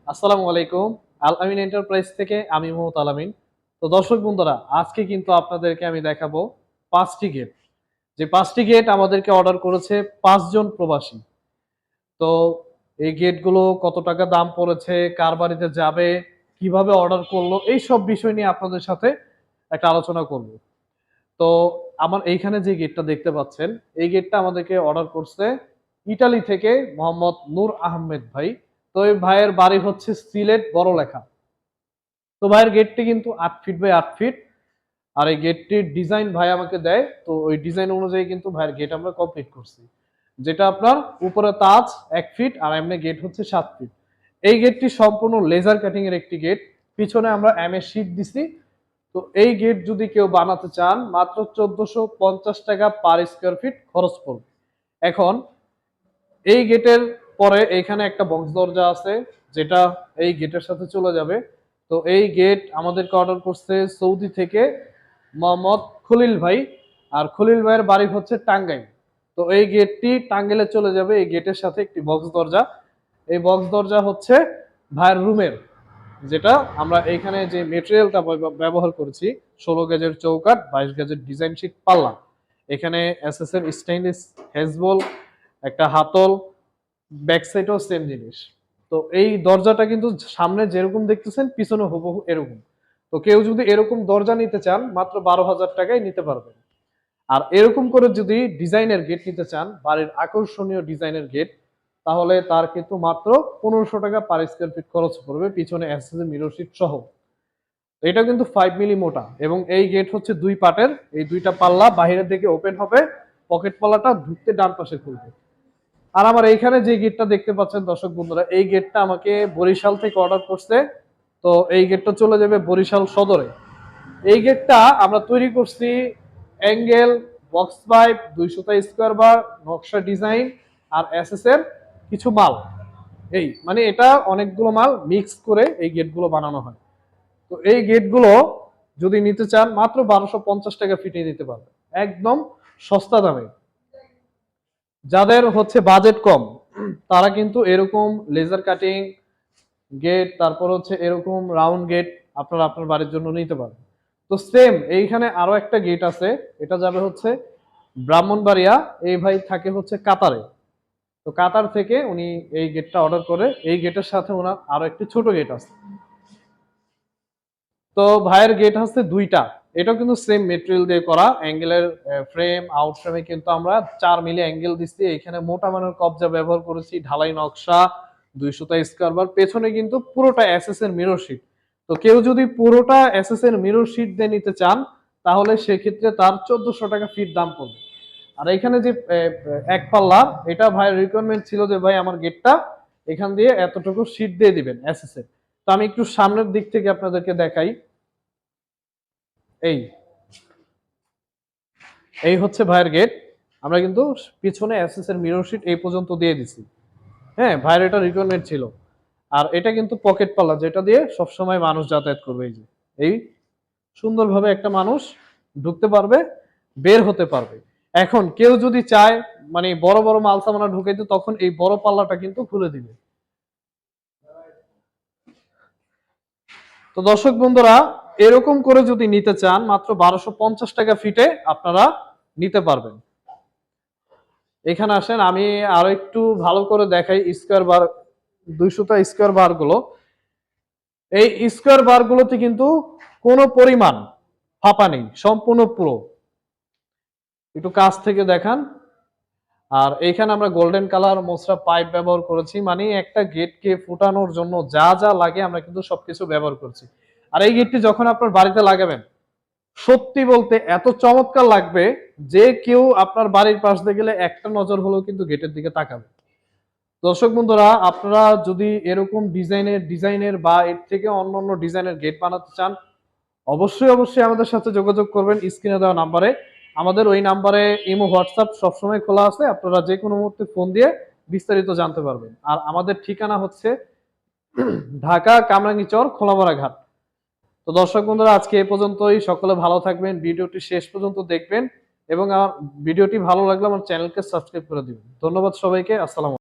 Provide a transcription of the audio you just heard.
আসসালামু আলাইকুম। আল আমিন এন্টারপ্রাইজ থেকে আমি মোহাম্মদ আল আমিন। তো দর্শক বন্ধুরা, আজকে কিন্তু আপনাদেরকে আমি দেখাবো ৫টি গেট। যে ৫টি গেট আমাদেরকে অর্ডার করেছে ৫ জন প্রবাসী। তো এই গেটগুলো কত টাকা দাম পড়েছে, কার বাড়িতে যাবে, কিভাবে অর্ডার করলো, এইসব বিষয় নিয়ে আপনাদের সাথে একটা আলোচনা করব। তো আমার এইখানে যে গেটটা দেখতে পাচ্ছেন, এই গেটটা আমাদেরকে অর্ডার করছে ইতালি থেকে মোহাম্মদ নূর আহমেদ ভাই। তো এই ভাইয়ের বাড়ি হচ্ছে সিলেট বড়লেখা। তো ভাইয়ের গেটটি কিন্তু ৮ ফিট বাই ৮ ফিট। আর এই গেটটির ডিজাইন ভাই আমাকে দেয়, তো ওই ডিজাইন অনুযায়ী কিন্তু ভাইয়ের গেট আমরা কমপ্লিট করছি। যেটা আপনার উপরে তাজ ১ ফিট আর এমনি গেট হচ্ছে ৭ ফিট। এই গেটটি সম্পূর্ণ লেজার কাটিং এর একটি গেট। পিছনে আমরা এমএস শীট দিছি। তো এই গেট যদি কেউ বানাতে চান মাত্র ১৪৫০ টাকা পার স্কোয়ার ফিট খরচ পড়বে। এখন এই গেটের পরে এইখানে একটা বক্স দরজা আছে, যেটা এই গেটের সাথে চলে যাবে। তো এই গেট আমাদেরকে অর্ডার করছে সৌদি থেকে মোহাম্মদ খলিল ভাই। আর খলিল ভাইয়ের বাড়ি হচ্ছে টাঙ্গাইল। তো এই গেটটি টাঙ্গাইলে চলে যাবে। এই গেটের সাথে একটি বক্স দরজা। এই বক্স দরজা হচ্ছে ভাইয়ের রুমের, যেটা আমরা এইখানে যে মেটেরিয়ালটা ব্যবহার করেছি, ১৬ গেজের চৌকাঠ, ২২ গেজের ডিজাইন শিট পাল্লা, এখানে এসএস এর স্টেইনলেস হেজবল, একটা হাতল, ব্যাক সাইডেও সেম জিনিস। তো এই দরজাটা কিন্তু সামনে যেরকম দেখতেছেন পিছনে হুবহু এরকম। তো কেউ যদি এরকম দরজা নিতে চান মাত্র ১২,০০০ টাকায় নিতে পারবেন। আর এরকম করে যদি ডিজাইনের গেট নিতে চান, বাড়ির আকর্ষণীয় ডিজাইনের গেট, তাহলে তার কিন্তু মাত্র ১৫০০ টাকা পার স্কোয়ার ফিট খরচ পড়বে, পিছনে এসএসএস মিরর শিট সহ। এটা কিন্তু 5 মিলি মোটা এবং এই গেট হচ্ছে ২ পার্টের। এই দুইটা পাল্লা বাহিরের দিকে ওপেন হবে, পকেট পাল্লাটা ঢুকতে ডান পাশে খুলবে। আর আমার এইখানে যে গেটটা দেখতে পাচ্ছেন দর্শক বন্ধুরা, এই গেটটা আমাকে বরিশাল থেকে অর্ডার করছে। তো এই গেটটা চলে যাবে বরিশাল সদরে। এই গেটটা আমরা তৈরি করছি অ্যাঙ্গেল, বক্স পাইপ, ২০০ স্কোয়ার বার, নকশা ডিজাইন আর এসএস এর কিছু মাল। এই মানে এটা অনেকগুলো মাল মিক্স করে এই গেটগুলো বানানো হয়। তো এই গেটগুলো যদি নিতে চান মাত্র ১২৫০ টাকা ফিটে দিতে পারবে, একদম সস্তা দামে। যাদের হচ্ছে বাজেট কম, তারা কিন্তু এরকম লেজার কাটিং গেট, তারপর হচ্ছে এরকম রাউন্ড গেট আপনারা আপনার বাড়ির জন্য নিতে পারেন। তো সেম এইখানে আরো একটা গেট আছে, এটা যাবে হচ্ছে ব্রাহ্মণবাড়িয়া। এই ভাই থাকে হচ্ছে কাতারে। তো কাতার থেকে উনি এই গেটটা অর্ডার করে। এই গেটের সাথে ওনার আরো একটি ছোট গেট আছে। তো ভাইয়ের গেট হচ্ছে ২টা। এটাও কিন্তু সেম মেটেরিয়াল দিয়ে করা, অ্যাঙ্গেলের ফ্রেম, আউট ফ্রেমে কিন্তু আমরা ৪ মিলি অ্যাঙ্গেল দিচ্ছি। এখানে মোটা মানের কবজা ব্যবহার করেছি, ঢালাই নকশা, ২০০ স্কোয়ার বার। পেছনে কিন্তু পুরোটা এসএস এর মিরর শিট। তো কেউ যদি পুরোটা এসএস এর মিরর শিট দিয়ে নিতে চান, তাহলে সেক্ষেত্রে তার ১৪০০ টাকা ফিট দাম পড়বে। আর এখানে যে এক পাল্লা, এটা ভাইয়ের রিকোয়ারমেন্ট ছিল যে ভাই আমার গেটটা এখান দিয়ে এতটুকু শিট দিয়ে দিবেন এসএস এর। তো আমি একটু সামনের দিক থেকে আপনাদেরকে দেখাই। এই এই হচ্ছে ভাইয়ের গেট। আমরা কিন্তু পিছনে এসএস এর মিরর শিট এই পর্যন্ত দিয়ে দিছি। হ্যাঁ, ভাইয়ের এটা রিকোয়ারমেন্ট ছিল। আর এটা কিন্তু পকেট পাল্লা, যেটা দিয়ে সবসময় মানুষ যাতায়াত করবে। এই যে এই সুন্দরভাবে একটা মানুষ ঢুকতে পারবে, বের হতে পারবে। এখন কেউ যদি চায় মানে বড় বড় মাল সামানা ঢুকাইতে, তখন এই বড় পাল্লাটা কিন্তু খুলে দিবে। তো দর্শক বন্ধুরা, এরকম করে যদি নিতে চান মাত্র ১২৫০ টাকা ফিটে আপনারা নিতে পারবেন। এখানে আসেন, আমি আরো একটু ভালো করে দেখাই স্কোয়ার বার, ২০০ স্কোয়ার বার গুলো। এই স্কোয়ার বার গুলোতে কিন্তু কোনো পরিমাণ ফাঁপা নেই, সম্পূর্ণ পুরো। একটু কাছ থেকে দেখান। আর এইখানে আমরা গোল্ডেন কালার মোসরা পাইপ ব্যবহার করেছি, মানে একটা গেটকে ফুটানোর জন্য যা যা লাগে আমরা কিন্তু সবকিছু ব্যবহার করছি। আর এই গেটটি যখন আপনার বাড়িতে লাগাবেন, সত্যি বলতে এত চমৎকার লাগবে যে কেউ আপনার বাড়ির পাশ দিয়ে গেলে একটা নজর হলেও কিন্তু গেটের দিকে তাকাবে। দর্শক বন্ধুরা, আপনারা যদি এরকম ডিজাইনের বা এর থেকে অন্য অন্য ডিজাইনের গেট বানাতে চান, অবশ্যই অবশ্যই আমাদের সাথে যোগাযোগ করবেন স্ক্রিনে দেওয়া নাম্বারে। আমাদের ওই নাম্বারে ইমো, হোয়াটসঅ্যাপ সবসময় খোলা আছে, আপনারা যে কোনো মুহূর্তে ফোন দিয়ে বিস্তারিত জানতে পারবেন। আর আমাদের ঠিকানা হচ্ছে ঢাকা কামরাঙ্গীচর খোলামারা ঘাট। তো দর্শক বন্ধুরা, আজকে এ পর্যন্তই। সকলে ভালো থাকবেন, ভিডিওটি শেষ পর্যন্ত দেখবেন এবং আমার ভিডিওটি ভালো লাগলে আমার চ্যানেলকে সাবস্ক্রাইব করে দিবেন। ধন্যবাদ সবাইকে। আসসালাম।